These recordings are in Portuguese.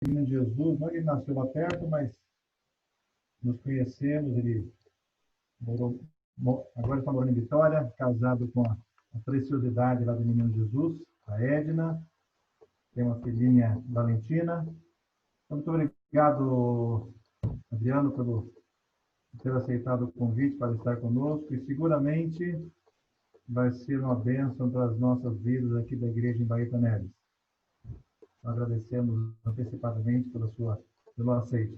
Menino Jesus, não ele nasceu lá perto, mas nos conhecemos, ele morou, agora está morando em Vitória, casado com a preciosidade lá do Menino Jesus, a Edna, tem uma filhinha, Valentina. Então, muito obrigado, Adriano, por ter aceitado o convite para estar conosco, e seguramente vai ser uma bênção para as nossas vidas aqui da igreja em Baeta Neves. Agradecemos antecipadamente pelo aceite.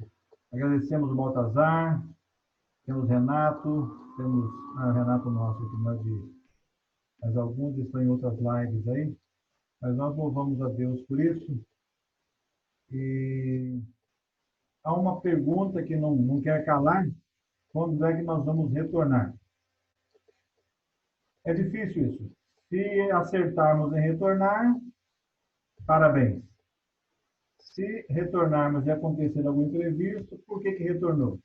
Agradecemos o Baltazar, temos Renato, temos Renato nosso aqui, mas alguns estão em outras lives aí, mas nós louvamos a Deus por isso. E há uma pergunta que não quer calar: quando é que nós vamos retornar? É difícil isso. Se acertarmos em retornar, parabéns. Se retornarmos e acontecer algum imprevisto, por que retornou?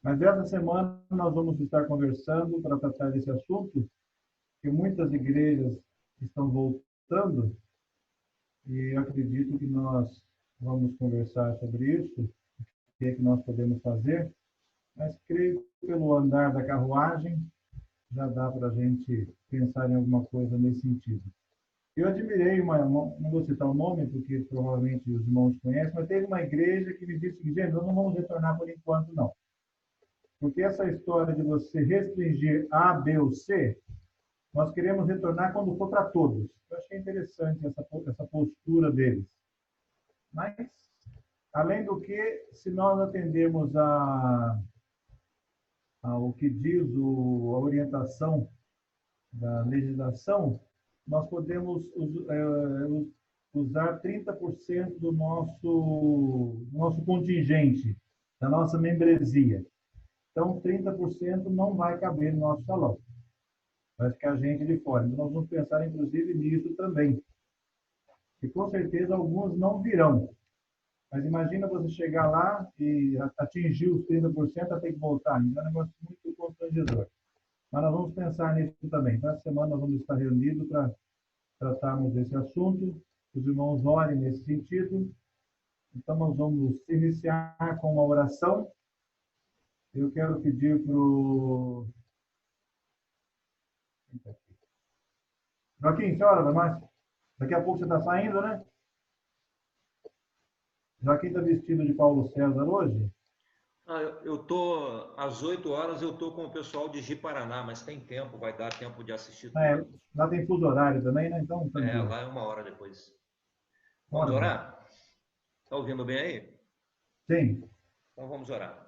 Mas essa semana nós vamos estar conversando para tratar desse assunto, que muitas igrejas estão voltando, e eu acredito que nós vamos conversar sobre isso, o que é que nós podemos fazer, mas creio que pelo andar da carruagem já dá para a gente pensar em alguma coisa nesse sentido. Eu admirei não vou citar o nome, porque provavelmente os irmãos conhecem, mas teve uma igreja que me disse que, gente, nós não vamos retornar por enquanto, não. Porque essa história de você restringir A, B ou C, nós queremos retornar quando for para todos. Eu achei interessante essa postura deles. Mas, além do que, se nós atendemos ao que diz a orientação da legislação, nós podemos usar 30% do nosso contingente, da nossa membresia. Então, 30% não vai caber no nosso salão. Vai ficar gente de fora. Então, nós vamos pensar, inclusive, nisso também. E, com certeza, alguns não virão. Mas imagina você chegar lá e atingir os 30%, até que voltar. Então, é um negócio muito constrangedor. Mas nós vamos pensar nisso também. Então, essa semana nós vamos estar reunidos para tratarmos desse assunto. Os irmãos orem nesse sentido. Então, nós vamos iniciar com uma oração. Eu quero pedir para o Joaquim, senhora, mas daqui a pouco você está saindo, né? Joaquim está vestido de Paulo César hoje? Eu tô às 8 horas, eu tô com o pessoal de Ji-Paraná, mas tem tempo, vai dar tempo de assistir tudo. Lá tem fuso horário também, né? Então, tranquilo. Lá é 1 hora depois. Vamos Bora, orar? Está ouvindo bem aí? sim. Então vamos orar.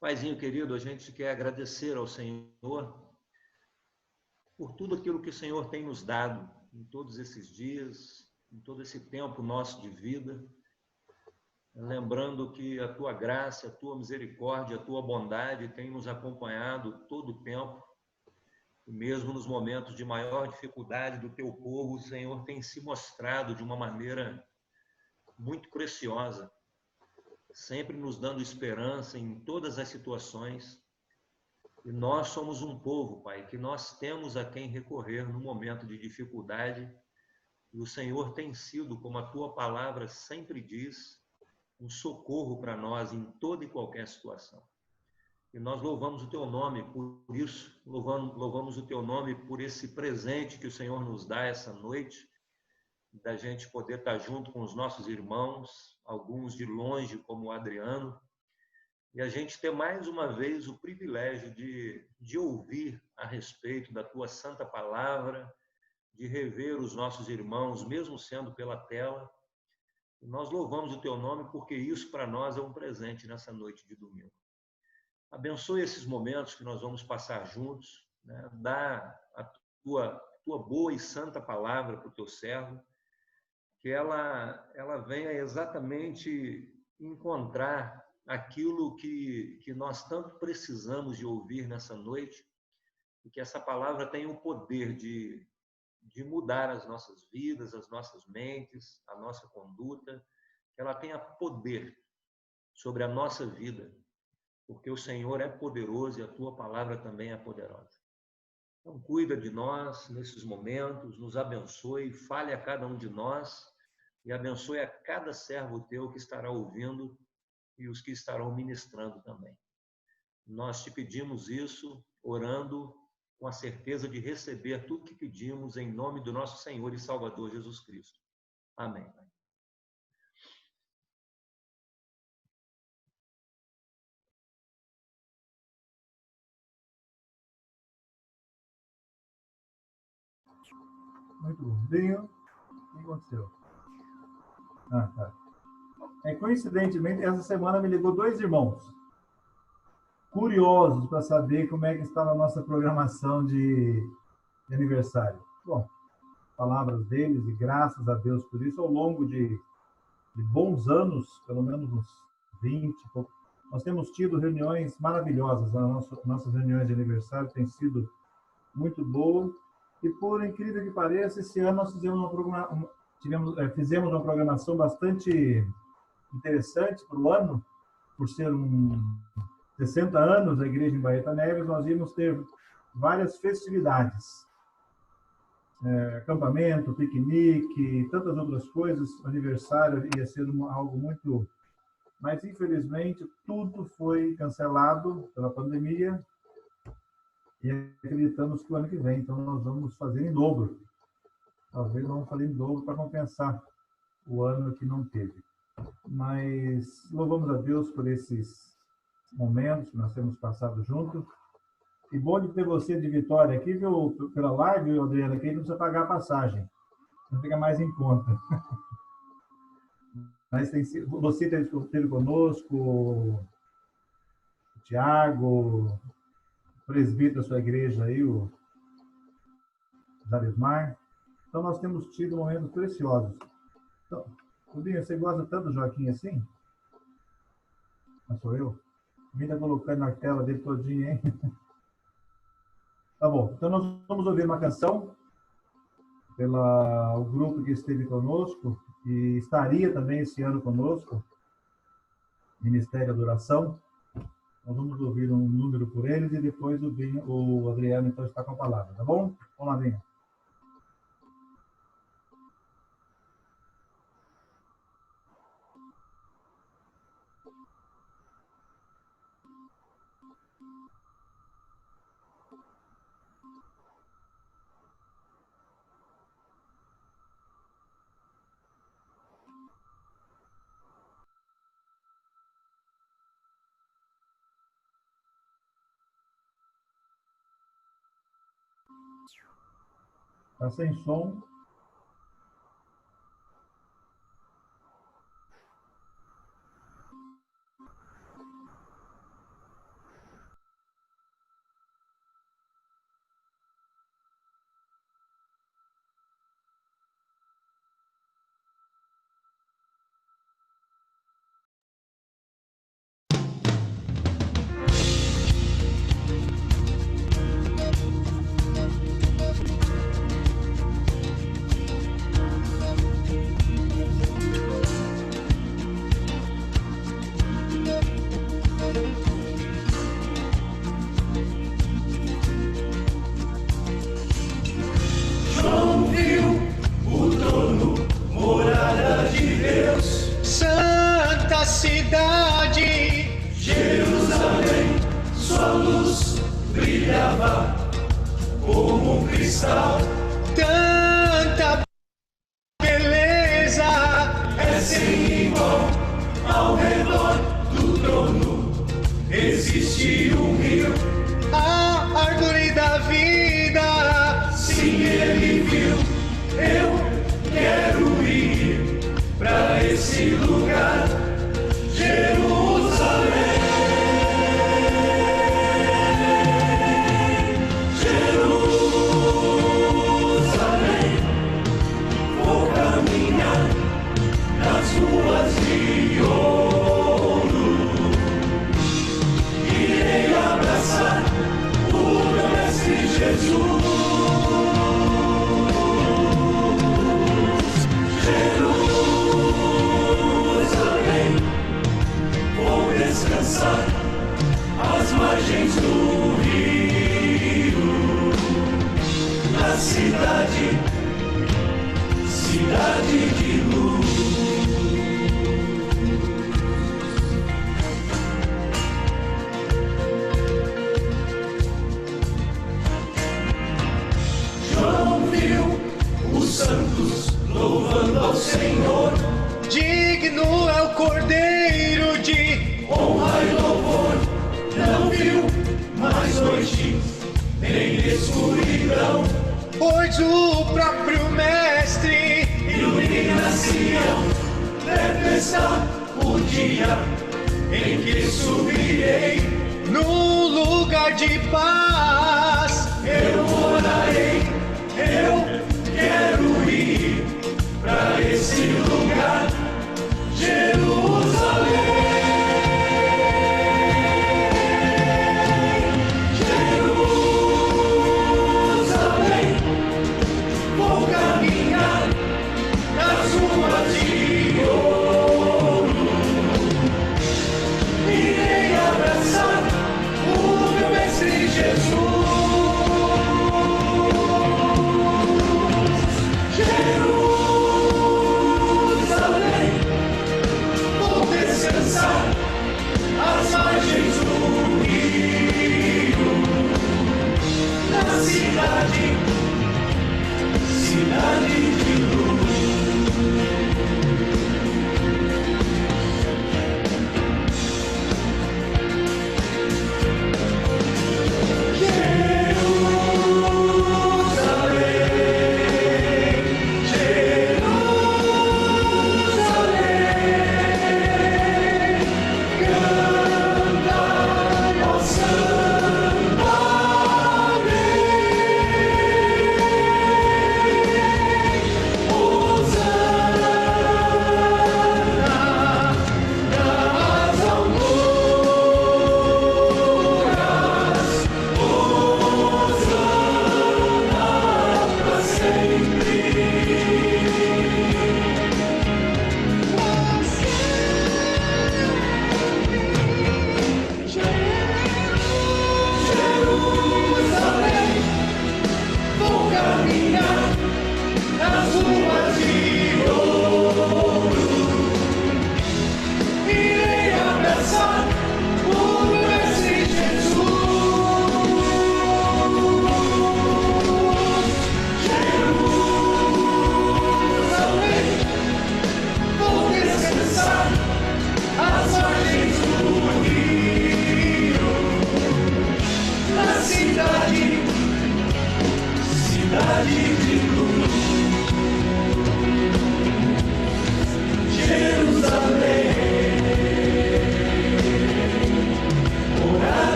Paizinho querido, a gente quer agradecer ao Senhor por tudo aquilo que o Senhor tem nos dado em todos esses dias, em todo esse tempo nosso de vida. Lembrando que a tua graça, a tua misericórdia, a tua bondade tem nos acompanhado todo o tempo, e mesmo nos momentos de maior dificuldade do teu povo, o Senhor tem se mostrado de uma maneira muito preciosa, sempre nos dando esperança em todas as situações. E nós somos um povo, Pai, que nós temos a quem recorrer no momento de dificuldade, e o Senhor tem sido, como a tua palavra sempre diz, um socorro para nós em toda e qualquer situação. E nós louvamos o teu nome por isso, louvamos o teu nome por esse presente que o Senhor nos dá essa noite, da gente poder estar junto com os nossos irmãos, alguns de longe, como o Adriano, e a gente ter mais uma vez o privilégio de ouvir a respeito da tua santa palavra, de rever os nossos irmãos, mesmo sendo pela tela. Nós louvamos o teu nome porque isso para nós é um presente nessa noite de domingo. Abençoe esses momentos que nós vamos passar juntos, né? Dá a tua boa e santa palavra para o teu servo, que ela venha exatamente encontrar aquilo que nós tanto precisamos de ouvir nessa noite, e que essa palavra tenha o poder de mudar as nossas vidas, as nossas mentes, a nossa conduta, que ela tenha poder sobre a nossa vida, porque o Senhor é poderoso e a tua palavra também é poderosa. Então, cuida de nós nesses momentos, nos abençoe, fale a cada um de nós, e abençoe a cada servo teu que estará ouvindo e os que estarão ministrando também. Nós te pedimos isso, orando com a certeza de receber tudo que pedimos em nome do nosso Senhor e Salvador Jesus Cristo. Amém. Muito bom. Binho, o que aconteceu? Ah, tá. Coincidentemente, essa semana me ligou 2 irmãos, curiosos para saber como é que estava a nossa programação de aniversário. Bom, palavras deles e graças a Deus por isso, ao longo de bons anos, pelo menos uns 20, nós temos tido reuniões maravilhosas. Nossas reuniões de aniversário têm sido muito boas. E, por incrível que pareça, esse ano nós fizemos uma programação bastante interessante para o ano, por ser 60 anos da igreja em Baeta Neves, nós íamos ter várias festividades. Acampamento, piquenique, tantas outras coisas. O aniversário ia ser algo muito... Mas, infelizmente, tudo foi cancelado pela pandemia e acreditamos que o ano que vem, então, nós vamos fazer em dobro. Talvez vamos fazer em dobro para compensar o ano que não teve. Mas louvamos a Deus por esses momentos que nós temos passado juntos. E bom de ter você de Vitória aqui, viu, pela live, viu, Adriana, que aí não precisa pagar a passagem. Não fica mais em conta. Mas você esteve conosco, o Tiago, o presbítero da sua igreja aí, o Zarismar. Então, nós temos tido momentos preciosos. Então, Rubinho, você gosta tanto do Joaquim assim? Não sou eu? Me está colocando na tela dele todinho, hein? Tá bom. Então, nós vamos ouvir uma canção pelo grupo que esteve conosco e estaria também esse ano conosco, Ministério Adoração. Nós vamos ouvir um número por eles e depois o Adriano então está com a palavra, tá bom? Vamos lá, Binho. Está sem som. Cidade de luz. Cordeiro de honra e louvor, não viu mais noite, nem escuridão, pois o próprio Mestre ilumina Sião. Deve estar o dia em que subirei num lugar de paz. Eu morarei, eu quero ir para esse lugar, Jerusalém. Às margens do rio, na cidade de luz.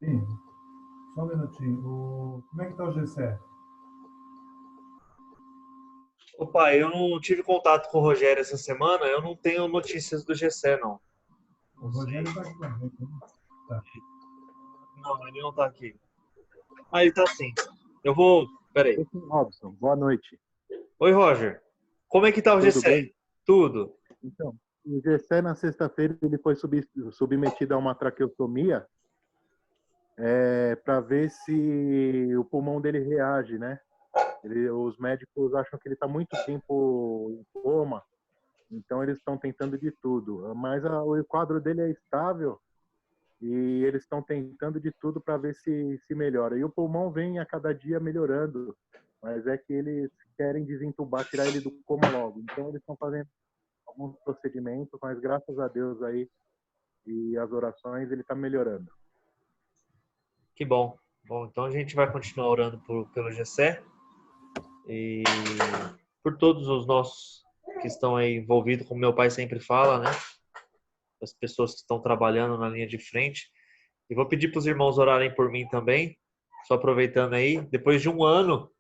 Sim, só um minutinho. Como é que está o Gessé? Opa, eu não tive contato com o Rogério essa semana, eu não tenho notícias do Gessé, não. O Rogério está aqui com a gente, né? Tá. Não, ele não tá aqui. Ah, ele tá sim. Eu vou... Peraí. Robson, boa noite. Oi, Roger. Como é que tá o Tudo Gessé? bem? Tudo. Então, o Gessé na sexta-feira ele foi submetido a uma traqueostomia para ver se o pulmão dele reage, né? Os médicos acham que ele está muito tempo em coma, então eles estão tentando de tudo. Mas o quadro dele é estável e eles estão tentando de tudo para ver se melhora. E o pulmão vem a cada dia melhorando, mas é que eles querem desentubar, tirar ele do coma logo. Então eles estão fazendo alguns procedimentos, mas graças a Deus aí e as orações ele está melhorando. Que bom. Bom, então a gente vai continuar orando pelo Gessé e por todos os nossos que estão aí envolvidos, como meu pai sempre fala, né? As pessoas que estão trabalhando na linha de frente. E vou pedir para os irmãos orarem por mim também, só aproveitando aí. Depois de um ano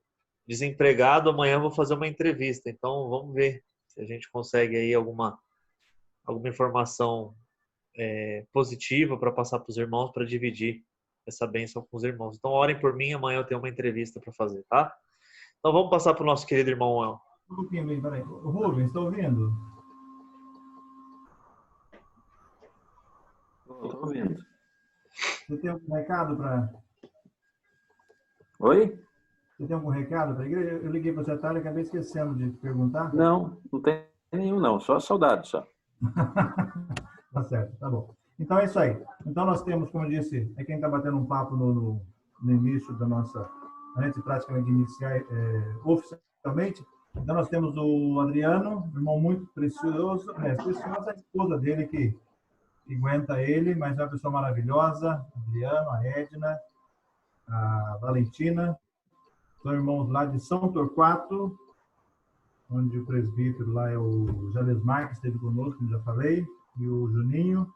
desempregado, amanhã eu vou fazer uma entrevista. Então vamos ver se a gente consegue aí alguma informação positiva para passar para os irmãos, para dividir essa bênção com os irmãos. Então orem por mim, amanhã eu tenho uma entrevista para fazer, tá? Então vamos passar para o nosso querido irmão. Um pouquinho bem, peraí. Rubens, está ouvindo? Estou ouvindo. Você tem algum recado para... Oi? Você tem algum recado para a igreja? Eu liguei para você à tarde e acabei esquecendo de perguntar. Não, não tem nenhum, não. Só saudade, só. Tá certo, tá bom. Então é isso aí. Então nós temos, como eu disse, quem está batendo um papo no início da nossa, antes de praticamente iniciar oficialmente. Então nós temos o Adriano, um irmão muito precioso, preciosa a esposa dele que aguenta ele, mas é uma pessoa maravilhosa, Adriano, a Edna, a Valentina, são irmãos lá de São Torquato, onde o presbítero lá é o Jalesmar, que esteve conosco, como já falei, e o Juninho.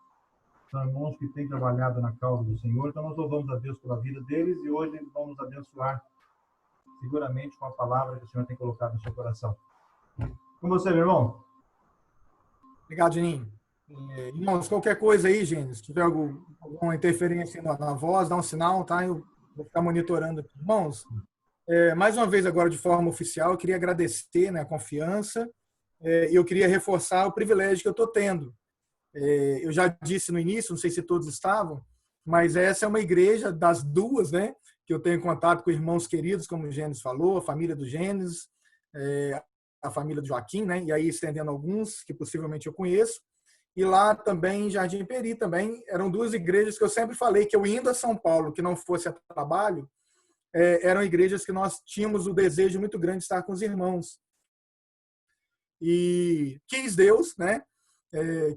São irmãos que têm trabalhado na causa do Senhor. Então, nós louvamos a Deus pela vida deles e hoje eles vão nos abençoar seguramente com a palavra que o Senhor tem colocado no seu coração. Com você, meu irmão. Obrigado, Juninho. Irmãos, qualquer coisa aí, gente, se tiver alguma interferência na voz, dá um sinal, tá? Eu vou ficar monitorando aqui. Irmãos, mais uma vez agora de forma oficial, eu queria agradecer, né, a confiança e eu queria reforçar o privilégio que eu estou tendo. Eu já disse no início, não sei se todos estavam, mas essa é uma igreja das duas, né, que eu tenho contato com irmãos queridos, como o Gênesis falou, a família do Gênesis, a família do Joaquim, né, e aí estendendo alguns que possivelmente eu conheço. E lá também, em Jardim Peri, também eram duas igrejas que eu sempre falei que eu indo a São Paulo, que não fosse a trabalho, eram igrejas que nós tínhamos o desejo muito grande de estar com os irmãos. E quis Deus, né,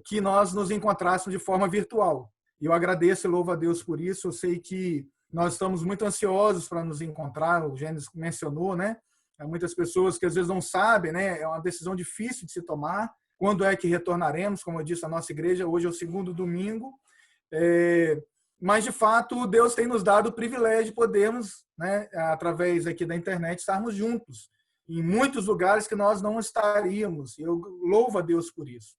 que nós nos encontrássemos de forma virtual. E eu agradeço e louvo a Deus por isso. Eu sei que nós estamos muito ansiosos para nos encontrar, o Gênesis mencionou, né? Há muitas pessoas que às vezes não sabem, né? É uma decisão difícil de se tomar. Quando é que retornaremos? Como eu disse, a nossa igreja hoje é o segundo domingo. Mas, de fato, Deus tem nos dado o privilégio de podermos, né, através aqui da internet, estarmos juntos em muitos lugares que nós não estaríamos. Eu louvo a Deus por isso.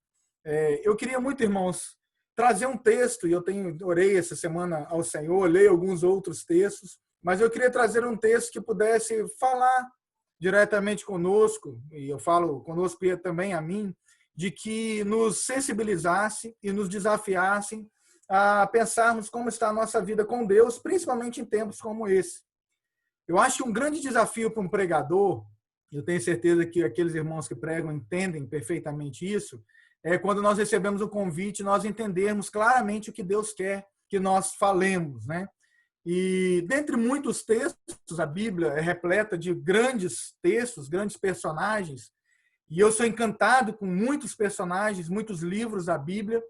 Eu queria muito, irmãos, trazer um texto, e eu orei essa semana ao Senhor, leio alguns outros textos, mas eu queria trazer um texto que pudesse falar diretamente conosco, e eu falo conosco e também a mim, de que nos sensibilizasse e nos desafiasse a pensarmos como está a nossa vida com Deus, principalmente em tempos como esse. Eu acho que um grande desafio para um pregador, eu tenho certeza que aqueles irmãos que pregam entendem perfeitamente isso, é quando nós recebemos o convite, nós entendermos claramente o que Deus quer que nós falemos, né? E dentre muitos textos, a Bíblia é repleta de grandes textos, grandes personagens, e eu sou encantado com muitos personagens, muitos livros da Bíblia.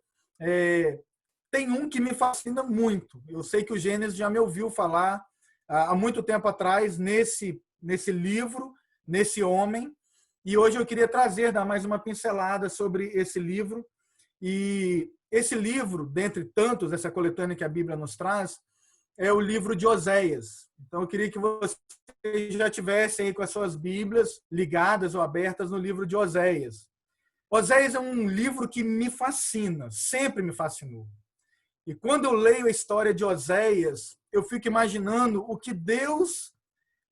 Tem um que me fascina muito. Eu sei que o Gênesis já me ouviu falar há muito tempo atrás nesse livro, nesse homem, e hoje eu queria dar mais uma pincelada sobre esse livro. E esse livro, dentre tantos, essa coletânea que a Bíblia nos traz, é o livro de Oséias. Então eu queria que vocês já tivessem aí com as suas Bíblias ligadas ou abertas no livro de Oséias. Oséias é um livro que me fascina, sempre me fascinou. E quando eu leio a história de Oséias, eu fico imaginando o que Deus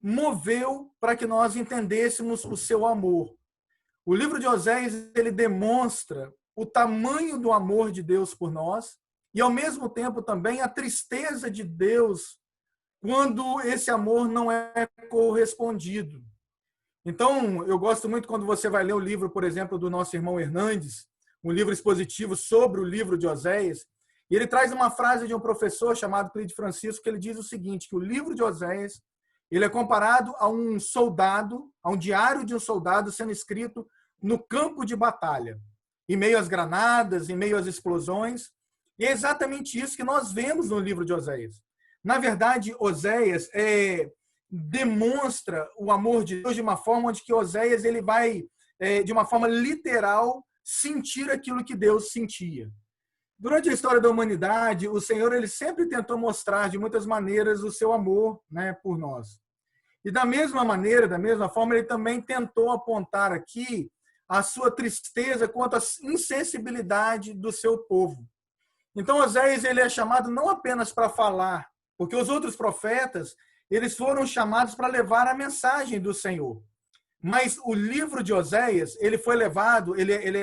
moveu para que nós entendêssemos o seu amor. O livro de Oséias, ele demonstra o tamanho do amor de Deus por nós e, ao mesmo tempo, também a tristeza de Deus quando esse amor não é correspondido. Então, eu gosto muito quando você vai ler o livro, por exemplo, do nosso irmão Hernandes, um livro expositivo sobre o livro de Oséias, e ele traz uma frase de um professor chamado Cleide Francisco, que ele diz o seguinte, que o livro de Oséias, ele é comparado a um soldado, a um diário de um soldado sendo escrito no campo de batalha, em meio às granadas, em meio às explosões. E é exatamente isso que nós vemos no livro de Oséias. Na verdade, Oséias demonstra o amor de Deus de uma forma onde que Oséias ele vai, de uma forma literal, sentir aquilo que Deus sentia. Durante a história da humanidade, o Senhor ele sempre tentou mostrar de muitas maneiras o seu amor, né, por nós. E da mesma maneira, da mesma forma, ele também tentou apontar aqui a sua tristeza quanto à insensibilidade do seu povo. Então, Oséias ele é chamado não apenas para falar, porque os outros profetas eles foram chamados para levar a mensagem do Senhor. Mas o livro de Oséias ele foi levado,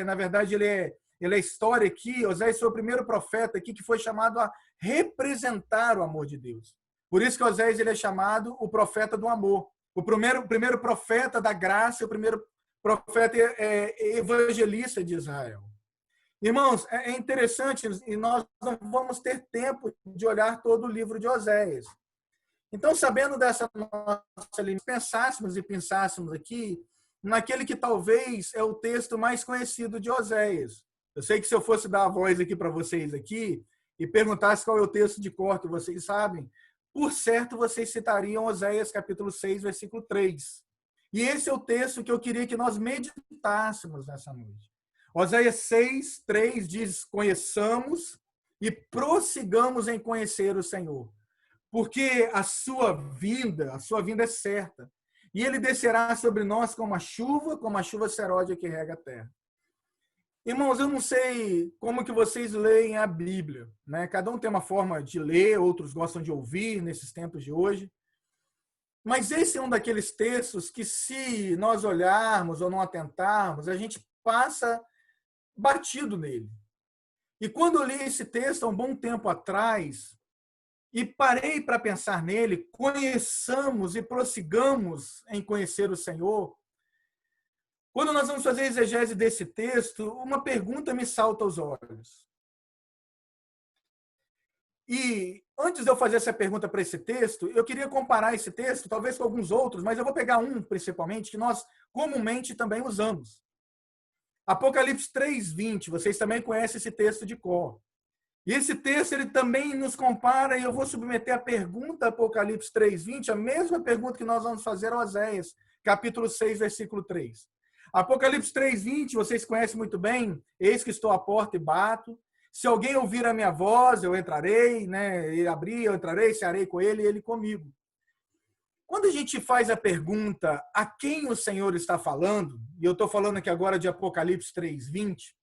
na verdade, ele é a história aqui, Oséias foi o primeiro profeta aqui que foi chamado a representar o amor de Deus. Por isso que Oséias ele é chamado o profeta do amor. O primeiro profeta da graça, o primeiro profeta evangelista de Israel. Irmãos, é interessante, e nós não vamos ter tempo de olhar todo o livro de Oséias. Então, sabendo dessa nossa linha, pensássemos aqui naquele que talvez é o texto mais conhecido de Oséias. Eu sei que se eu fosse dar a voz aqui para vocês aqui e perguntasse qual é o texto de cor que vocês sabem, por certo vocês citariam Oséias capítulo 6, versículo 3. E esse é o texto que eu queria que nós meditássemos nessa noite. Oséias 6, 3 diz: conheçamos e prossigamos em conhecer o Senhor, porque a sua vinda é certa, e ele descerá sobre nós como a chuva seródia que rega a terra. Irmãos, eu não sei como que vocês leem a Bíblia, né? Cada um tem uma forma de ler, outros gostam de ouvir nesses tempos de hoje. Mas esse é um daqueles textos que, se nós olharmos ou não atentarmos, a gente passa batido nele. E quando eu li esse texto há um bom tempo atrás e parei para pensar nele, conheçamos e prossigamos em conhecer o Senhor. Quando nós vamos fazer a exegese desse texto, uma pergunta me salta aos olhos. E antes de eu fazer essa pergunta para esse texto, eu queria comparar esse texto, talvez com alguns outros, mas eu vou pegar um, principalmente, que nós comumente também usamos. Apocalipse 3:20, vocês também conhecem esse texto de cor. E esse texto ele também nos compara, e eu vou submeter a pergunta Apocalipse 3:20, a mesma pergunta que nós vamos fazer a Oséias, capítulo 6, versículo 3. Apocalipse 3:20, vocês conhecem muito bem: eis que estou à porta e bato. Se alguém ouvir a minha voz, eu entrarei, né? Ele abrir, eu entrarei, cearei com ele e ele comigo. Quando a gente faz a pergunta a quem o Senhor está falando, e eu estou falando aqui agora de Apocalipse 3:20,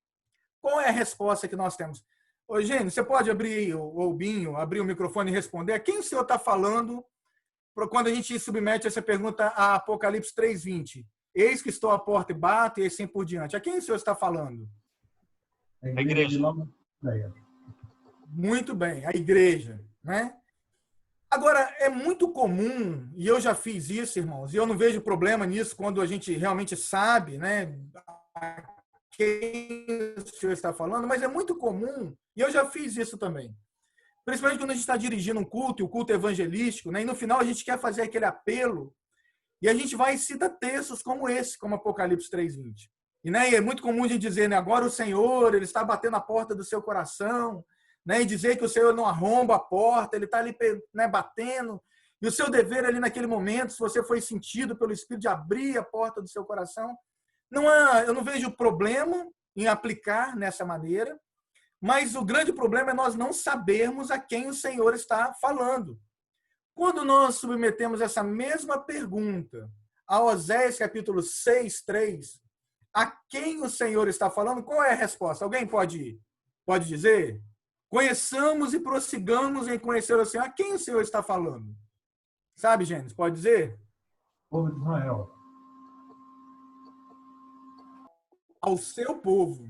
qual é a resposta que nós temos? Ô, Gênio, você pode abrir, ou Binho, abrir o microfone e responder a quem o Senhor está falando quando a gente submete essa pergunta a Apocalipse 3:20? Eis que estou à porta e bato, e assim por diante. A quem o Senhor está falando? A igreja. Muito bem, a igreja, né? Agora, é muito comum, e eu já fiz isso, irmãos, e eu não vejo problema nisso quando a gente realmente sabe, né, a quem o Senhor está falando, mas é muito comum, e eu já fiz isso também. Principalmente quando a gente está dirigindo um culto, e o culto evangelístico, né, e no final a gente quer fazer aquele apelo, e a gente vai e cita textos como esse, como Apocalipse 3:20. E, né, é muito comum a gente dizer, né, agora o Senhor, ele está batendo a porta do seu coração, né, e dizer que o Senhor não arromba a porta, ele está ali, né, batendo. E o seu dever ali naquele momento, se você foi sentido pelo Espírito de abrir a porta do seu coração, eu não vejo problema em aplicar nessa maneira, mas o grande problema é nós não sabermos a quem o Senhor está falando. Quando nós submetemos essa mesma pergunta a Oséias capítulo 6, 3, a quem o Senhor está falando, qual é a resposta? Alguém pode dizer? Conheçamos e prossigamos em conhecer o Senhor. A quem o Senhor está falando? Sabe, Gênesis? Pode dizer? Povo de Israel. Ao seu povo.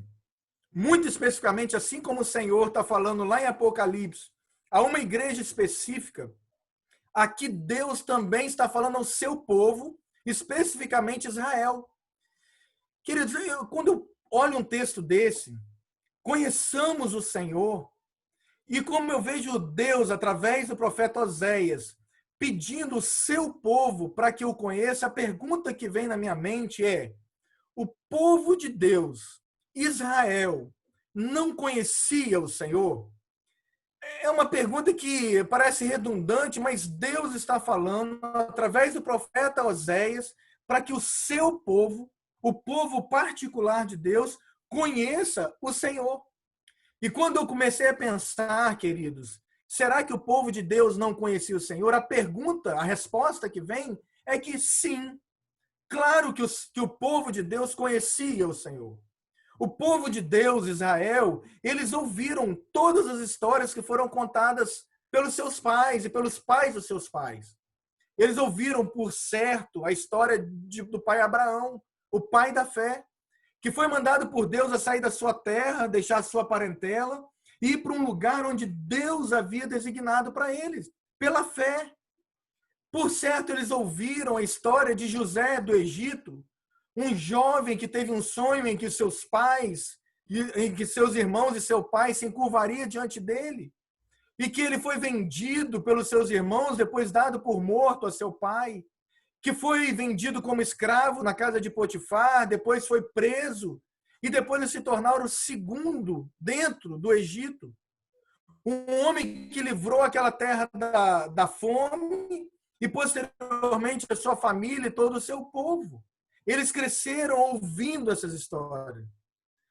Muito especificamente, assim como o Senhor está falando lá em Apocalipse, a uma igreja específica, aqui Deus também está falando ao seu povo, especificamente Israel. Queridos, quando eu olho um texto desse, conheçamos o Senhor, e como eu vejo Deus, através do profeta Oséias, pedindo o seu povo para que eu conheça, a pergunta que vem na minha mente é: o povo de Deus, Israel, não conhecia o Senhor? É uma pergunta que parece redundante, mas Deus está falando, através do profeta Oséias, para que o seu povo, o povo particular de Deus, conheça o Senhor. E quando eu comecei a pensar, queridos, será que o povo de Deus não conhecia o Senhor? A resposta que vem é que sim. Claro que o povo de Deus conhecia o Senhor. O povo de Deus, Israel, eles ouviram todas as histórias que foram contadas pelos seus pais e pelos pais dos seus pais. Eles ouviram, por certo, a história do pai Abraão, o pai da fé, que foi mandado por Deus a sair da sua terra, deixar a sua parentela e ir para um lugar onde Deus havia designado para eles, pela fé. Por certo, eles ouviram a história de José do Egito, um jovem que teve um sonho em que seus pais, em que seus irmãos e seu pai se encurvariam diante dele, e que ele foi vendido pelos seus irmãos, depois dado por morto a seu pai, que foi vendido como escravo na casa de Potifar, depois foi preso, e depois de se tornar o segundo dentro do Egito. Um homem que livrou aquela terra da fome e, posteriormente, a sua família e todo o seu povo. Eles cresceram ouvindo essas histórias.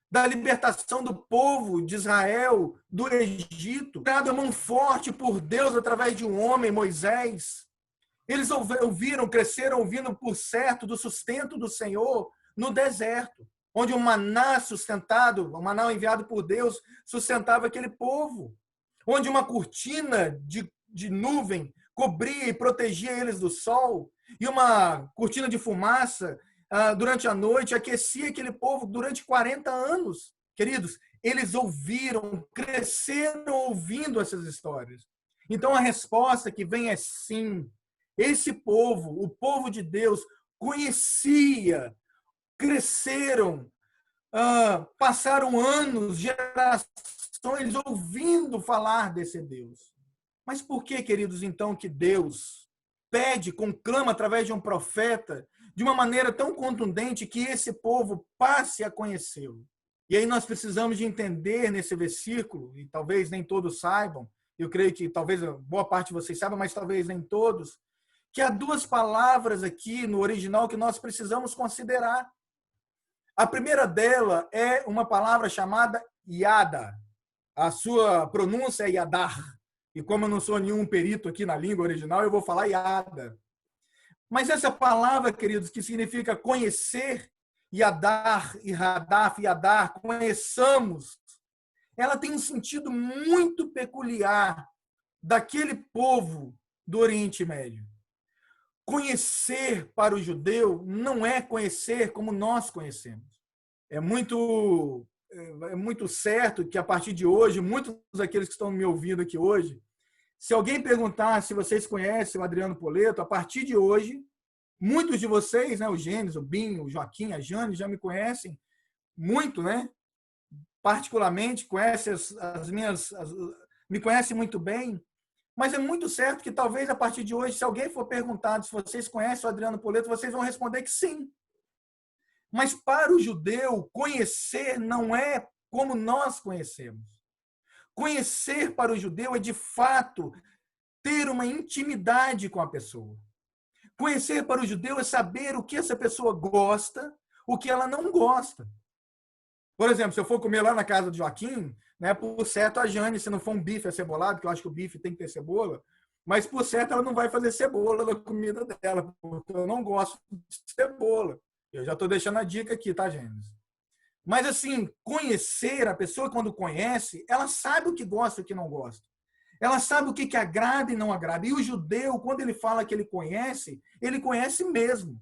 Da libertação do povo de Israel, do Egito, dada a mão forte por Deus através de um homem, Moisés. Eles ouviram, cresceram ouvindo por certo do sustento do Senhor no deserto, onde o maná sustentado, o maná enviado por Deus, sustentava aquele povo. Onde uma cortina de nuvem cobria e protegia eles do sol, e uma cortina de fumaça durante a noite aquecia aquele povo durante 40 anos. Queridos, eles ouviram, cresceram ouvindo essas histórias. Então a resposta que vem é sim. Esse povo, o povo de Deus, conhecia, cresceram, passaram anos, gerações, ouvindo falar desse Deus. Mas por que, queridos, então, que Deus pede, conclama através de um profeta, de uma maneira tão contundente que esse povo passe a conhecê-lo? E aí nós precisamos de entender nesse versículo, e talvez nem todos saibam, eu creio que talvez boa parte de vocês saibam, mas talvez nem todos, que há duas palavras aqui no original que nós precisamos considerar. A primeira dela é uma palavra chamada yada. A sua pronúncia é yadar. E como eu não sou nenhum perito aqui na língua original, eu vou falar yada. Mas essa palavra, queridos, que significa conhecer, yadar, iradaf, yadar, conheçamos, ela tem um sentido muito peculiar daquele povo do Oriente Médio. Conhecer para o judeu não é conhecer como nós conhecemos. É muito certo que a partir de hoje, muitos daqueles que estão me ouvindo aqui hoje, se alguém perguntar se vocês conhecem o Adriano Poleto, a partir de hoje, muitos de vocês, né, o Gênesis, o Binho, o Joaquim, a Jane, já me conhecem muito, né? Particularmente, conhecem me conhecem muito bem, mas é muito certo que talvez a partir de hoje, se alguém for perguntado se vocês conhecem o Adriano Poleto, vocês vão responder que sim. Mas para o judeu, conhecer não é como nós conhecemos. Conhecer para o judeu é, de fato, ter uma intimidade com a pessoa. Conhecer para o judeu é saber o que essa pessoa gosta, o que ela não gosta. Por exemplo, se eu for comer lá na casa do Joaquim, né, por certo a Jane, se não for um bife acebolado, que eu acho que o bife tem que ter cebola, mas por certo ela não vai fazer cebola na comida dela, porque eu não gosto de cebola. Eu já estou deixando a dica aqui, tá, Gênesis? Mas, assim, conhecer a pessoa, quando conhece, ela sabe o que gosta e o que não gosta. Ela sabe o que agrada e não agrada. E o judeu, quando ele fala que ele conhece mesmo.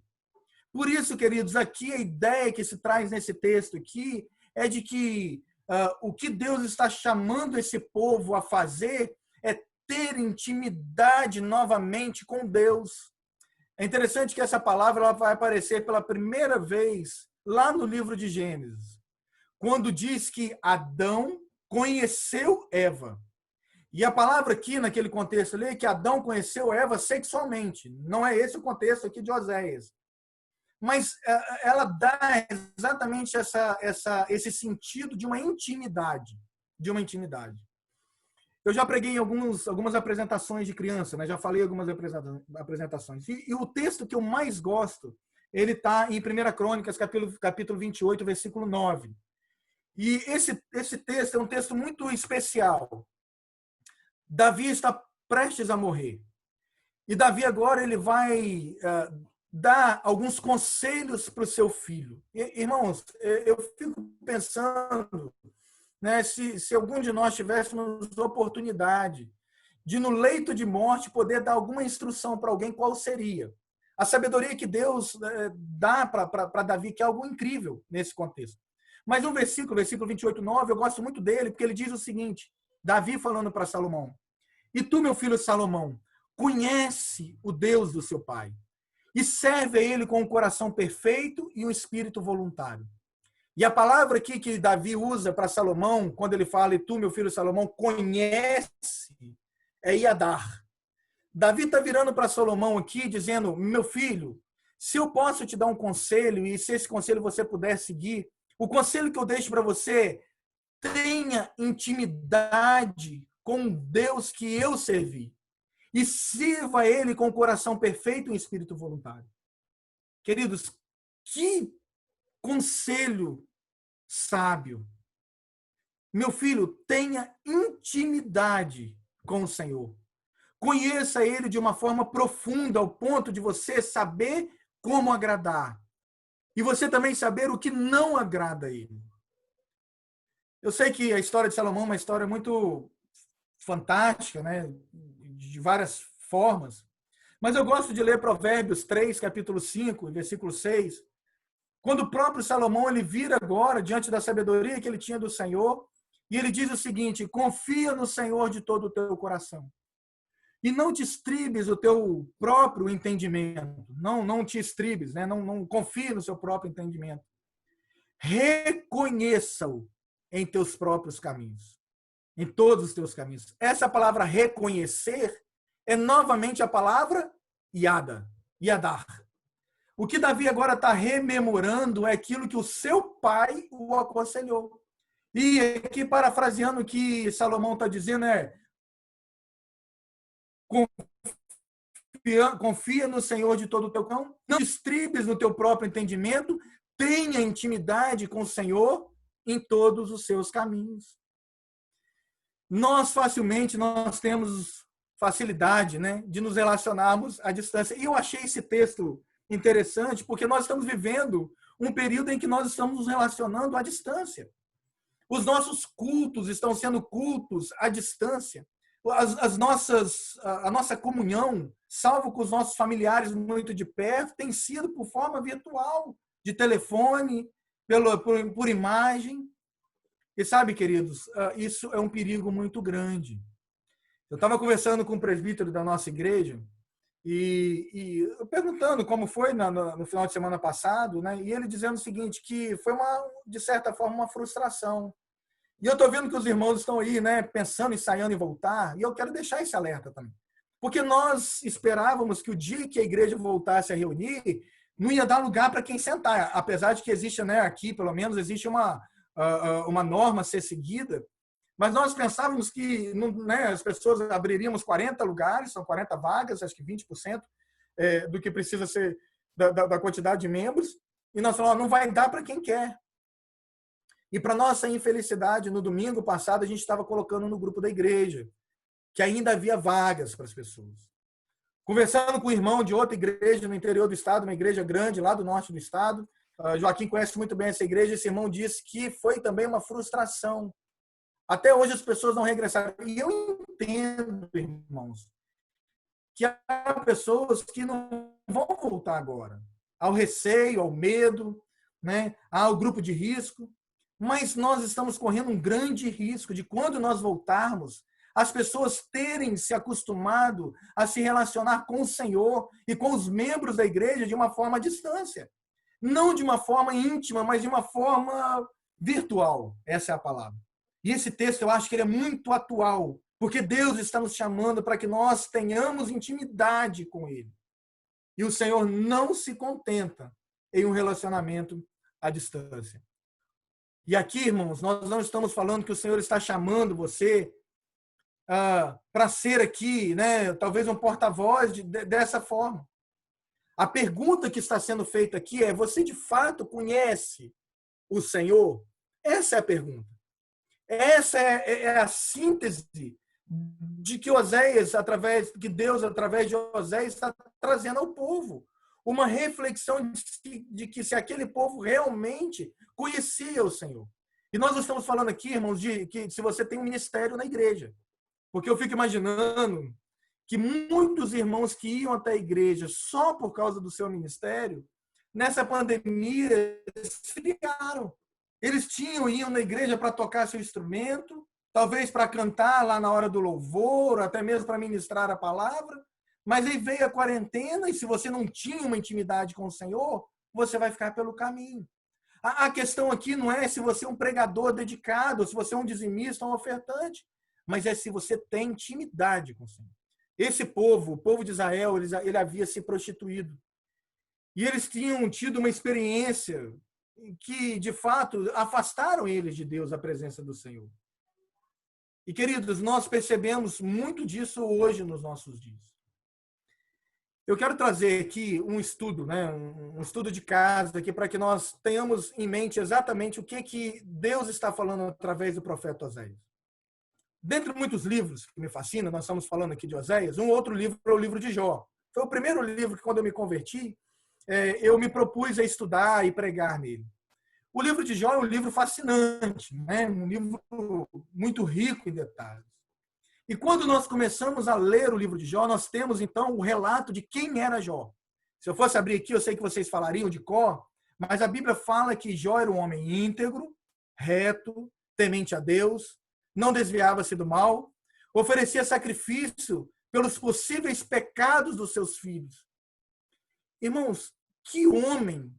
Por isso, queridos, aqui a ideia que se traz nesse texto aqui é de que o que Deus está chamando esse povo a fazer é ter intimidade novamente com Deus. É interessante que essa palavra ela vai aparecer pela primeira vez lá no livro de Gênesis, quando diz que Adão conheceu Eva. E a palavra aqui, naquele contexto ali, é que Adão conheceu Eva sexualmente. Não é esse o contexto aqui de Oséias. Mas ela dá exatamente esse sentido de uma intimidade. Eu já preguei em algumas apresentações de criança, né? Já falei algumas apresentações. E o texto que eu mais gosto, ele está em 1 Crônicas, capítulo 28, versículo 9. E esse texto é um texto muito especial. Davi está prestes a morrer. E Davi agora ele vai dar alguns conselhos para o seu filho. Irmãos, eu fico pensando, né, se algum de nós tivéssemos oportunidade de, no leito de morte, poder dar alguma instrução para alguém, qual seria? A sabedoria que Deus dá para Davi, que é algo incrível nesse contexto. Mas no versículo 28:9, eu gosto muito dele, porque ele diz o seguinte, Davi falando para Salomão: "E tu, meu filho Salomão, conhece o Deus do seu pai e serve a ele com um coração perfeito e um espírito voluntário. E a palavra aqui que Davi usa para Salomão, quando ele fala, e tu, meu filho Salomão, conhece, é Iadar. Davi está virando para Salomão aqui, dizendo, meu filho, se eu posso te dar um conselho, e se esse conselho você puder seguir, o conselho que eu deixo para você, tenha intimidade com Deus que eu servi. E sirva a ele com o coração perfeito e um espírito voluntário. Queridos, que conselho sábio. Meu filho, tenha intimidade com o Senhor. Conheça ele de uma forma profunda, ao ponto de você saber como agradar. E você também saber o que não agrada a ele. Eu sei que a história de Salomão é uma história muito fantástica, né? De várias formas. Mas eu gosto de ler Provérbios 3, capítulo 5, versículo 6. Quando o próprio Salomão ele vira agora diante da sabedoria que ele tinha do Senhor, e ele diz o seguinte: confia no Senhor de todo o teu coração. E não te estribes o teu próprio entendimento. Não te estribes, né? Não confie no seu próprio entendimento. Reconheça-o em teus próprios caminhos. Em todos os teus caminhos. Essa palavra reconhecer é novamente a palavra Iadar. O que Davi agora está rememorando é aquilo que o seu pai o aconselhou. E aqui, parafraseando o que Salomão está dizendo, confia no Senhor de todo o teu coração, não estribes no teu próprio entendimento, tenha intimidade com o Senhor em todos os seus caminhos. Nós temos facilidade, né, de nos relacionarmos à distância. E eu achei esse texto interessante, porque nós estamos vivendo um período em que nós estamos nos relacionando à distância. Os nossos cultos estão sendo cultos à distância. A nossa comunhão, salvo com os nossos familiares muito de perto, tem sido por forma virtual, de telefone, por imagem. E sabe, queridos, isso é um perigo muito grande. Eu estava conversando com o presbítero da nossa igreja e perguntando como foi no final de semana passado, né? E ele dizendo o seguinte, que foi de certa forma uma frustração. E eu estou vendo que os irmãos estão aí, né, pensando, ensaiando em voltar, e eu quero deixar esse alerta também. Porque nós esperávamos que o dia que a igreja voltasse a reunir, não ia dar lugar para quem sentar, apesar de que existe, né, aqui pelo menos, existe uma norma a ser seguida, mas nós pensávamos que, né, as pessoas abriríamos 40 lugares, são 40 vagas, acho que 20% do que precisa ser da quantidade de membros, e nós falamos, não vai dar para quem quer. E para nossa infelicidade, no domingo passado, a gente estava colocando no grupo da igreja que ainda havia vagas para as pessoas. Conversando com um irmão de outra igreja no interior do estado, uma igreja grande lá do norte do estado, Joaquim conhece muito bem essa igreja, esse irmão disse que foi também uma frustração. Até hoje as pessoas não regressaram. E eu entendo, irmãos, que há pessoas que não vão voltar agora. Ao receio, ao medo, né? Ao grupo de risco. Mas nós estamos correndo um grande risco de, quando nós voltarmos, as pessoas terem se acostumado a se relacionar com o Senhor e com os membros da igreja de uma forma à distância. Não de uma forma íntima, mas de uma forma virtual. Essa é a palavra. E esse texto, eu acho que ele é muito atual, porque Deus está nos chamando para que nós tenhamos intimidade com Ele. E o Senhor não se contenta em um relacionamento à distância. E aqui, irmãos, nós não estamos falando que o Senhor está chamando você para ser aqui, né, talvez um porta-voz dessa forma. A pergunta que está sendo feita aqui é: você de fato conhece o Senhor? Essa é a pergunta. Essa é a síntese de que que Deus, através de Oséias, está trazendo ao povo. Uma reflexão de que se aquele povo realmente conhecia o Senhor. E nós estamos falando aqui, irmãos, de que se você tem um ministério na igreja. Porque eu fico imaginando que muitos irmãos que iam até a igreja só por causa do seu ministério, nessa pandemia, esfriaram. Eles iam na igreja para tocar seu instrumento, talvez para cantar lá na hora do louvor, até mesmo para ministrar a palavra, Mas aí veio a quarentena e se você não tinha uma intimidade com o Senhor, você vai ficar pelo caminho. A questão aqui não é se você é um pregador dedicado, se você é um dizimista, um ofertante, mas é se você tem intimidade com o Senhor. Esse povo, o povo de Israel, ele havia se prostituído. E eles tinham tido uma experiência que, de fato, afastaram eles de Deus, a presença do Senhor. E, queridos, nós percebemos muito disso hoje nos nossos dias. Eu quero trazer aqui um estudo, né, um estudo de casa aqui para que nós tenhamos em mente exatamente o que Deus está falando através do profeta Oséias. Dentre muitos livros que me fascinam, nós estamos falando aqui de Oséias, um outro livro é o livro de Jó. Foi o primeiro livro que, quando eu me converti, eu me propus a estudar e pregar nele. O livro de Jó é um livro fascinante, né? Um livro muito rico em detalhes. E quando nós começamos a ler o livro de Jó, nós temos, então, o relato de quem era Jó. Se eu fosse abrir aqui, eu sei que vocês falariam de cor, mas a Bíblia fala que Jó era um homem íntegro, reto, temente a Deus, não desviava-se do mal, oferecia sacrifício pelos possíveis pecados dos seus filhos. Irmãos, que homem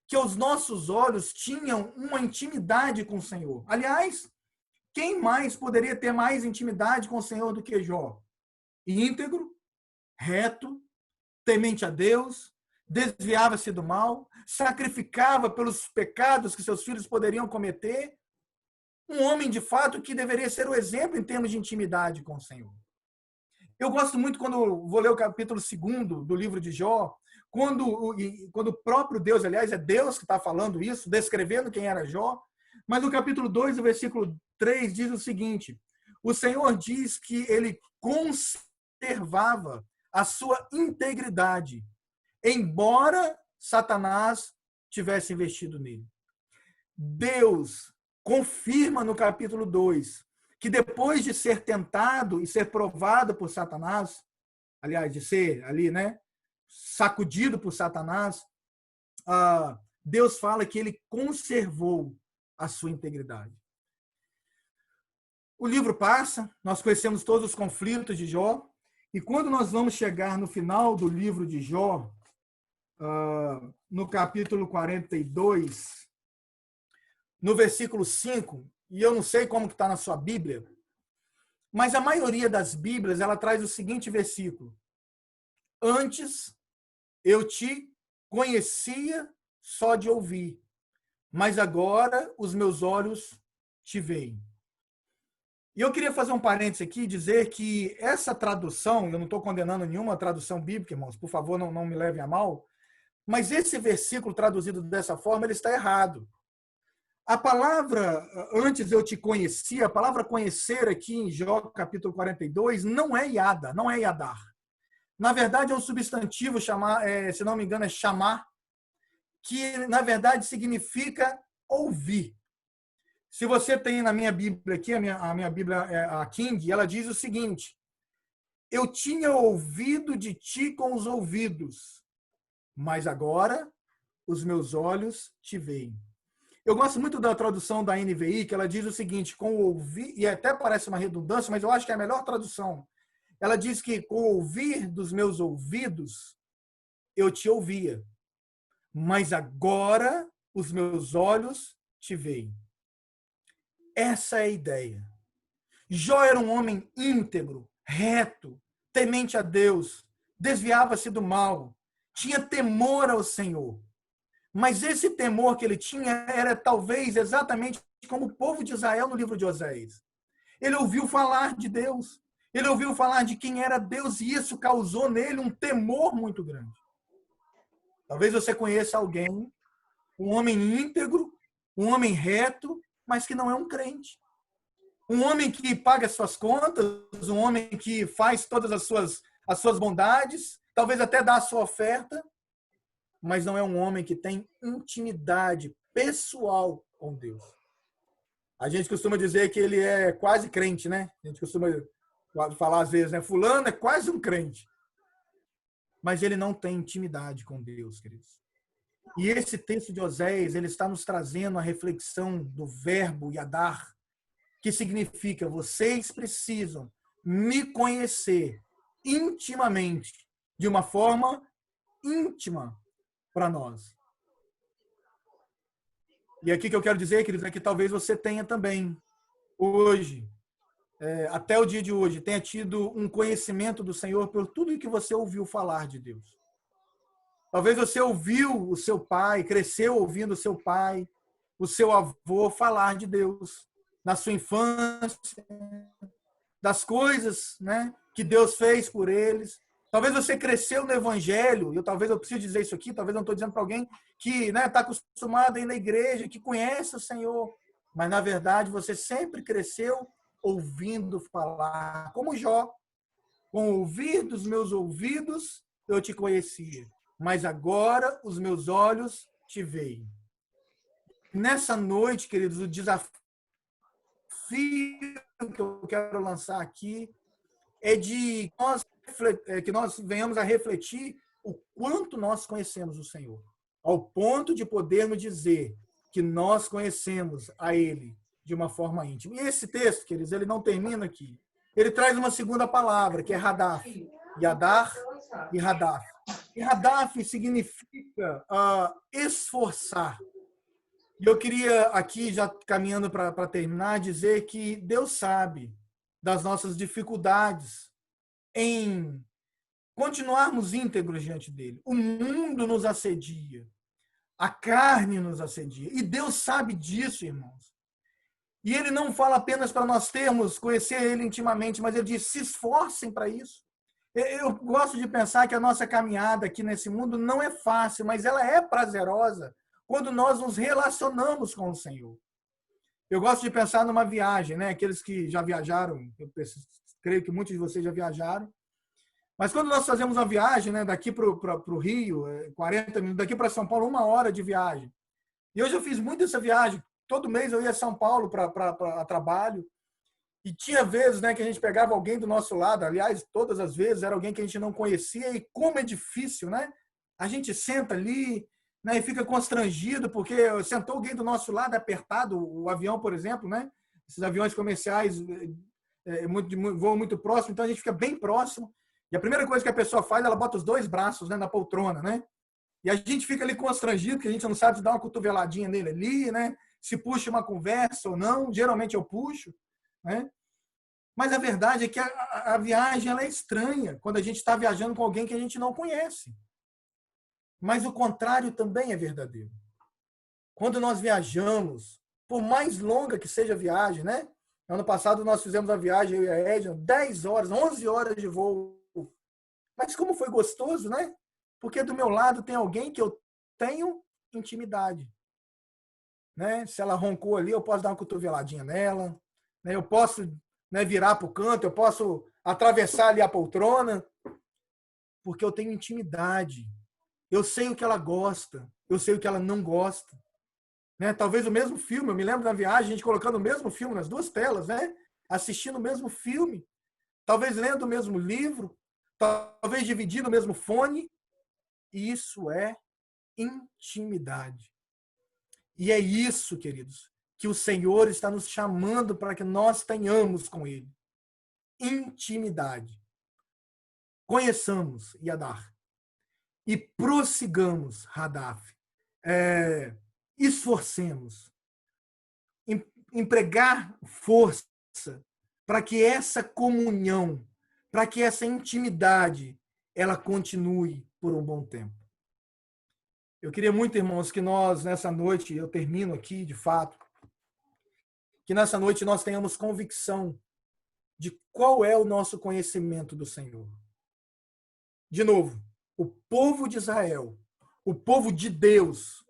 que aos nossos olhos tinham uma intimidade com o Senhor. Aliás, quem mais poderia ter mais intimidade com o Senhor do que Jó? Íntegro, reto, temente a Deus, desviava-se do mal, sacrificava pelos pecados que seus filhos poderiam cometer. Um homem, de fato, que deveria ser o exemplo em termos de intimidade com o Senhor. Eu gosto muito quando vou ler o capítulo 2 do livro de Jó, quando o próprio Deus, aliás, é Deus que está falando isso, descrevendo quem era Jó, mas no capítulo 2, o versículo 3 diz o seguinte: o Senhor diz que ele conservava a sua integridade, embora Satanás tivesse investido nele. Deus confirma no capítulo 2 que depois de ser tentado e ser provado por Satanás, aliás, de ser ali, né, sacudido por Satanás, Deus fala que ele conservou a sua integridade. O livro passa, nós conhecemos todos os conflitos de Jó, e quando nós vamos chegar no final do livro de Jó, no capítulo 42, no versículo 5, e eu não sei como está na sua Bíblia, mas a maioria das Bíblias, ela traz o seguinte versículo: antes eu te conhecia só de ouvir, mas agora os meus olhos te veem. E eu queria fazer um parênteses aqui e dizer que essa tradução, eu não estou condenando nenhuma tradução bíblica, irmãos, por favor, não me levem a mal, mas esse versículo traduzido dessa forma, ele está errado. A palavra, antes eu te conhecia, a palavra conhecer aqui em Jó, capítulo 42, não é iada, não é iadar. Na verdade, é um substantivo, se não me engano, é chamar, que, na verdade, significa ouvir. Se você tem na minha Bíblia aqui, a minha Bíblia, a King, ela diz o seguinte: eu tinha ouvido de ti com os ouvidos, mas agora os meus olhos te veem. Eu gosto muito da tradução da NVI, que ela diz o seguinte: com o ouvir, e até parece uma redundância, mas eu acho que é a melhor tradução. Ela diz que com o ouvir dos meus ouvidos, eu te ouvia, mas agora os meus olhos te veem. Essa é a ideia. Jó era um homem íntegro, reto, temente a Deus, desviava-se do mal, tinha temor ao Senhor. Mas esse temor que ele tinha era talvez exatamente como o povo de Israel no livro de Oséias. Ele ouviu falar de Deus, ele ouviu falar de quem era Deus, e isso causou nele um temor muito grande. Talvez você conheça alguém, um homem íntegro, um homem reto, mas que não é um crente. Um homem que paga as suas contas, um homem que faz todas as suas bondades, talvez até dá a sua oferta, mas não é um homem que tem intimidade pessoal com Deus. A gente costuma dizer que ele é quase crente, né? A gente costuma falar às vezes, né? Fulano é quase um crente. Mas ele não tem intimidade com Deus, queridos. E esse texto de Oséias, ele está nos trazendo a reflexão do verbo yadar, que significa: vocês precisam me conhecer intimamente, de uma forma íntima para nós. E aqui que eu quero dizer, queridos, é que talvez você tenha também, hoje, até o dia de hoje, tenha tido um conhecimento do Senhor por tudo que você ouviu falar de Deus. Talvez você ouviu o seu pai, cresceu ouvindo o seu pai, o seu avô falar de Deus na sua infância, das coisas, né, que Deus fez por eles. Talvez você cresceu no Evangelho, e talvez eu preciso dizer isso aqui, talvez eu não estou dizendo para alguém que está acostumado a ir na igreja, que conhece o Senhor, mas na verdade você sempre cresceu ouvindo falar, como Jó. Com o ouvir dos meus ouvidos eu te conhecia, mas agora os meus olhos te veem. Nessa noite, queridos, o desafio que eu quero lançar aqui é de que nós venhamos a refletir o quanto nós conhecemos o Senhor, ao ponto de podermos dizer que nós conhecemos a Ele de uma forma íntima. E esse texto, queridos, ele não termina aqui. Ele traz uma segunda palavra, que é Hadaf. Yadar e Hadaf. E Hadaf significa esforçar. E eu queria aqui, já caminhando para terminar, dizer que Deus sabe das nossas dificuldades em continuarmos íntegros diante dele. O mundo nos assedia, a carne nos assedia, e Deus sabe disso, irmãos. E ele não fala apenas para nós conhecer ele intimamente, mas ele diz, se esforcem para isso. Eu gosto de pensar que a nossa caminhada aqui nesse mundo não é fácil, mas ela é prazerosa quando nós nos relacionamos com o Senhor. Eu gosto de pensar numa viagem, né? Aqueles que já viajaram, eu creio que muitos de vocês já viajaram. Mas quando nós fazemos uma viagem, né, daqui para o Rio, 40 minutos, daqui para São Paulo, 1 hora de viagem. E hoje eu fiz muito essa viagem. Todo mês eu ia a São Paulo para trabalho. E tinha vezes, né, que a gente pegava alguém do nosso lado. Aliás, todas as vezes era alguém que a gente não conhecia. E como é difícil, né? A gente senta ali, né, e fica constrangido, porque sentou alguém do nosso lado, apertado, o avião, por exemplo, né? Esses aviões comerciais voam muito próximo, então a gente fica bem próximo. E a primeira coisa que a pessoa faz, ela bota os 2 braços, né, na poltrona, né? E a gente fica ali constrangido, porque a gente não sabe se dá uma cotoveladinha nele ali, né? Se puxa uma conversa ou não. Geralmente eu puxo, né? Mas a verdade é que a viagem ela é estranha quando a gente está viajando com alguém que a gente não conhece. Mas o contrário também é verdadeiro. Quando nós viajamos, por mais longa que seja a viagem, né? Ano passado nós fizemos a viagem, eu e a Edna, 10 horas, 11 horas de voo. Mas como foi gostoso, né? Porque do meu lado tem alguém que eu tenho intimidade. Né? Se ela roncou ali, eu posso dar uma cotoveladinha nela. Né? Eu posso, né, virar para o canto, eu posso atravessar ali a poltrona. Porque eu tenho intimidade. Eu sei o que ela gosta, eu sei o que ela não gosta. Né? Talvez o mesmo filme, eu me lembro da viagem, a gente colocando o mesmo filme nas 2 telas, né? Assistindo o mesmo filme, talvez lendo o mesmo livro, talvez dividindo o mesmo fone. Isso é intimidade. E é isso, queridos, que o Senhor está nos chamando para que nós tenhamos com Ele. Intimidade. Conheçamos Yadar. E prossigamos, Hadaf. Esforcemos. Empregar força para que essa comunhão, para que essa intimidade, ela continue por um bom tempo. Eu queria muito, irmãos, que nós, nessa noite, eu termino aqui, de fato, que nessa noite nós tenhamos convicção de qual é o nosso conhecimento do Senhor. De novo, o povo de Israel, o povo de Deus,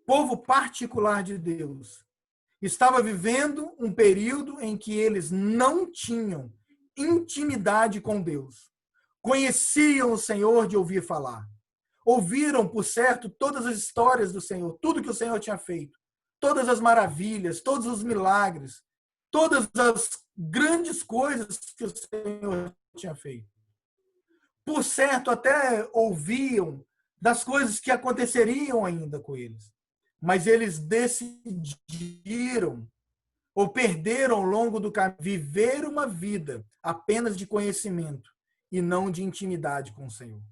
povo particular de Deus, estava vivendo um período em que eles não tinham intimidade com Deus. Conheciam o Senhor de ouvir falar. Ouviram, por certo, todas as histórias do Senhor, tudo que o Senhor tinha feito, todas as maravilhas, todos os milagres, todas as grandes coisas que o Senhor tinha feito. Por certo, até ouviam das coisas que aconteceriam ainda com eles. Mas eles decidiram, ou perderam ao longo do caminho, viver uma vida apenas de conhecimento e não de intimidade com o Senhor.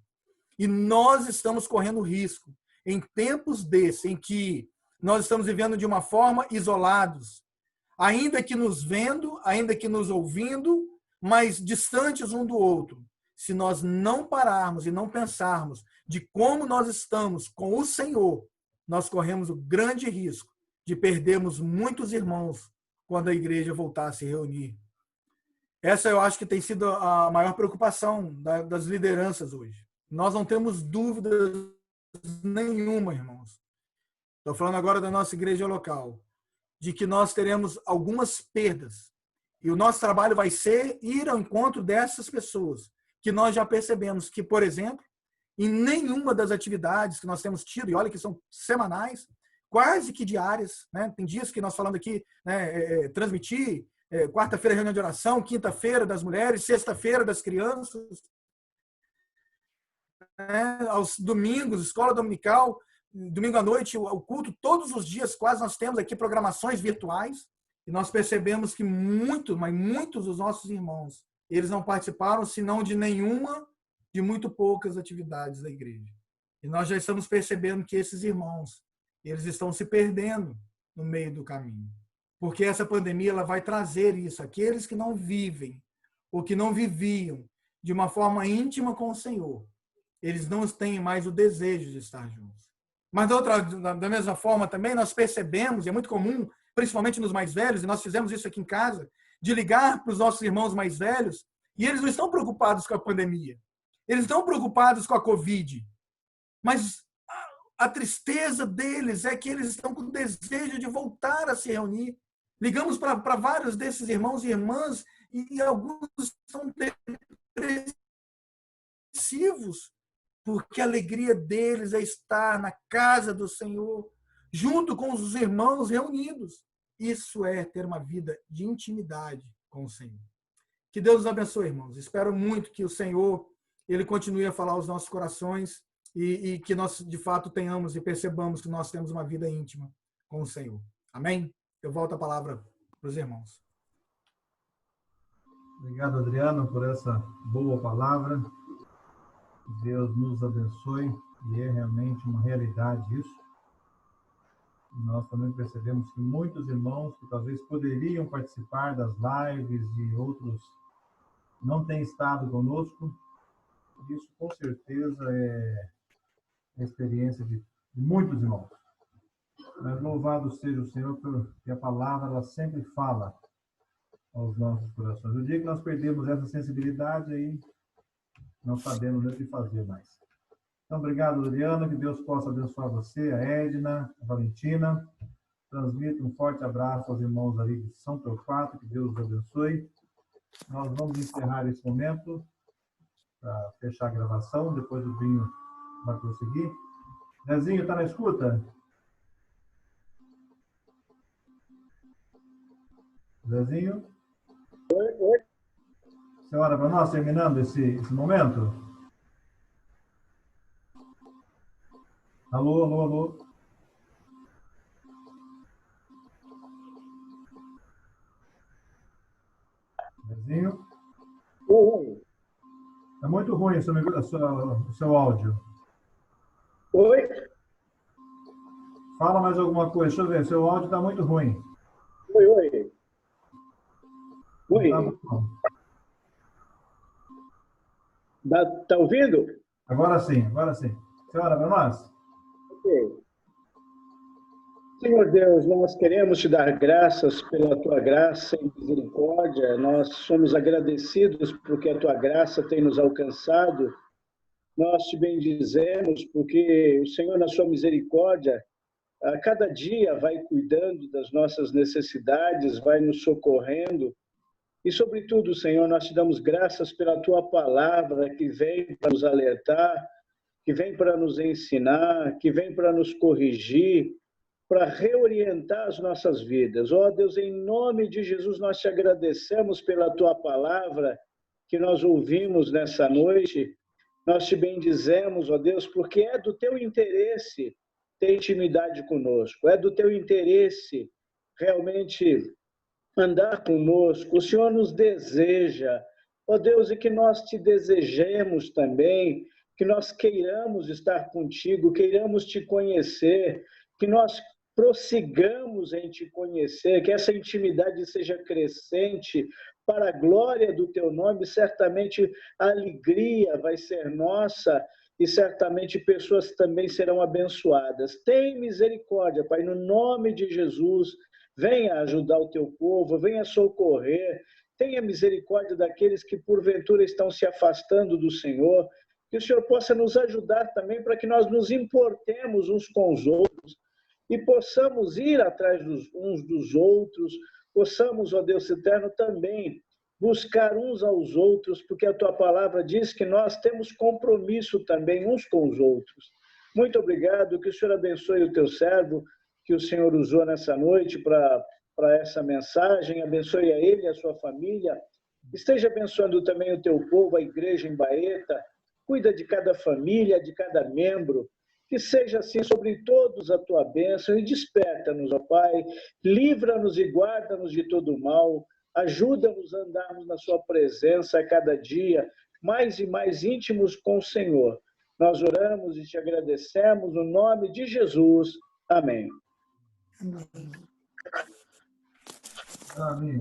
E nós estamos correndo risco, em tempos desses, em que nós estamos vivendo de uma forma isolados, ainda que nos vendo, ainda que nos ouvindo, mas distantes um do outro. Se nós não pararmos e não pensarmos de como nós estamos com o Senhor, nós corremos o grande risco de perdermos muitos irmãos quando a igreja voltar a se reunir. Essa eu acho que tem sido a maior preocupação das lideranças hoje. Nós não temos dúvidas nenhuma, irmãos. Estou falando agora da nossa igreja local, de que nós teremos algumas perdas. E o nosso trabalho vai ser ir ao encontro dessas pessoas, que nós já percebemos que, por exemplo, em nenhuma das atividades que nós temos tido, e olha que são semanais, quase que diárias, né? Tem dias que nós falamos aqui, né, transmitir, quarta-feira reunião de oração, quinta-feira das mulheres, sexta-feira das crianças, né? Aos domingos, escola dominical, domingo à noite, o culto, todos os dias quase nós temos aqui programações virtuais, e nós percebemos que muitos dos nossos irmãos, eles não participaram, senão de nenhuma, de muito poucas atividades da igreja. E nós já estamos percebendo que esses irmãos, eles estão se perdendo no meio do caminho. Porque essa pandemia ela vai trazer isso. Aqueles que não vivem ou que não viviam de uma forma íntima com o Senhor, eles não têm mais o desejo de estar juntos. Mas da mesma forma também nós percebemos, e é muito comum, principalmente nos mais velhos, e nós fizemos isso aqui em casa, de ligar para os nossos irmãos mais velhos, e eles não estão preocupados com a pandemia. Eles estão preocupados com a Covid. Mas a tristeza deles é que eles estão com desejo de voltar a se reunir. Ligamos para vários desses irmãos e irmãs e alguns estão depressivos, porque a alegria deles é estar na casa do Senhor, junto com os irmãos reunidos. Isso é ter uma vida de intimidade com o Senhor. Que Deus os abençoe, irmãos. Espero muito que o Senhor ele continue a falar aos nossos corações e que nós, de fato, tenhamos e percebamos que nós temos uma vida íntima com o Senhor. Amém? Eu volto a palavra para os irmãos. Obrigado, Adriano, por essa boa palavra. Deus nos abençoe, e é realmente uma realidade isso. Nós também percebemos que muitos irmãos que talvez poderiam participar das lives e outros não têm estado conosco. Isso, com certeza, é a experiência de muitos irmãos. Mas louvado seja o Senhor, porque a palavra ela sempre fala aos nossos corações. No dia que nós perdemos essa sensibilidade, aí não sabemos o que fazer mais. Então, obrigado, Adriana, que Deus possa abençoar você, a Edna, a Valentina. Transmito um forte abraço aos irmãos ali de São Torquato, que Deus os abençoe. Nós vamos encerrar esse momento para fechar a gravação, depois o Binho vai prosseguir. Zezinho, está na escuta? Zezinho? Oi. Você ora para nós, terminando esse momento? Alô, alô, alô. Zezinho? Oi. É muito ruim o seu áudio. Oi? Fala mais alguma coisa. Deixa eu ver. Seu áudio está muito ruim. Oi, oi. Oi. Tá ouvindo? Agora sim, agora sim. Você ora para nós? Ok. Senhor Deus, nós queremos te dar graças pela tua graça e misericórdia. Nós somos agradecidos porque a tua graça tem nos alcançado. Nós te bendizemos porque o Senhor, na sua misericórdia, a cada dia vai cuidando das nossas necessidades, vai nos socorrendo. E, sobretudo, Senhor, nós te damos graças pela tua palavra que vem para nos alertar, que vem para nos ensinar, que vem para nos corrigir, para reorientar as nossas vidas. Ó Deus, em nome de Jesus, nós te agradecemos pela tua palavra que nós ouvimos nessa noite. Nós te bendizemos, ó Deus, porque é do teu interesse ter intimidade conosco, é do teu interesse realmente andar conosco. O Senhor nos deseja, Ó Deus, e que nós te desejemos também, que nós queiramos estar contigo, queiramos te conhecer, que nós prossigamos em te conhecer, que essa intimidade seja crescente para a glória do teu nome. Certamente a alegria vai ser nossa e certamente pessoas também serão abençoadas. Tem misericórdia, Pai, no nome de Jesus. Venha ajudar o teu povo, venha socorrer. Tenha misericórdia daqueles que porventura estão se afastando do Senhor. Que o Senhor possa nos ajudar também para que nós nos importemos uns com os outros e possamos ir atrás uns dos outros, possamos, ó Deus eterno, também buscar uns aos outros, porque a tua palavra diz que nós temos compromisso também uns com os outros. Muito obrigado, que o Senhor abençoe o teu servo, que o Senhor usou nessa noite para essa mensagem, abençoe a ele e a sua família, esteja abençoando também o teu povo, a igreja em Baeta, cuida de cada família, de cada membro, que seja assim sobre todos a tua bênção e desperta-nos, ó Pai, livra-nos e guarda-nos de todo o mal, ajuda-nos a andarmos na sua presença a cada dia, mais e mais íntimos com o Senhor. Nós oramos e te agradecemos no nome de Jesus. Amém. Amém.